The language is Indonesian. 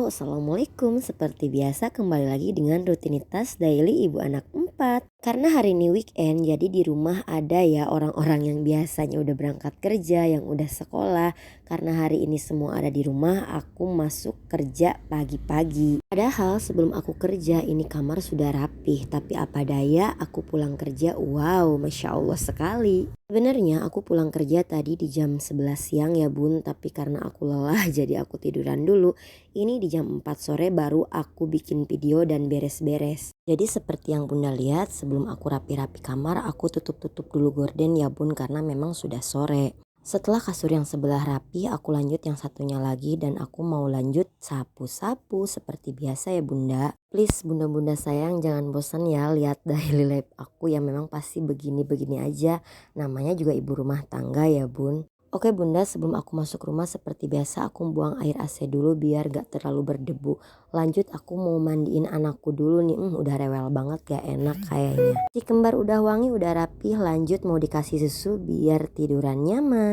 Halo, assalamualaikum. Seperti biasa kembali lagi dengan rutinitas daily ibu anak 4. Karena hari ini weekend, jadi di rumah ada ya orang-orang yang biasanya udah berangkat kerja, yang udah sekolah. Karena hari ini semua ada di rumah, aku masuk kerja pagi-pagi. Padahal sebelum aku kerja ini kamar sudah rapih, tapi apa daya aku pulang kerja, wow, Masya Allah sekali. Sebenarnya aku pulang kerja tadi di jam 11 siang ya bun, tapi karena aku lelah jadi aku tiduran dulu. Ini di jam 4 sore baru aku bikin video dan beres-beres. Jadi seperti yang bunda lihat, sebelum aku rapi-rapi kamar aku tutup-tutup dulu gorden ya bun, karena memang sudah sore. Setelah kasur yang sebelah rapi, aku lanjut yang satunya lagi dan aku mau lanjut sapu-sapu seperti biasa ya bunda. Please bunda-bunda sayang, jangan bosan ya lihat daily life aku yang memang pasti begini-begini aja. Namanya juga ibu rumah tangga ya bun. Oke bunda, sebelum aku masuk rumah seperti biasa aku buang air AC dulu biar gak terlalu berdebu. Lanjut aku mau mandiin anakku dulu nih, udah rewel banget gak enak kayaknya. Si kembar udah wangi, udah rapih, lanjut mau dikasih susu biar tiduran nyaman.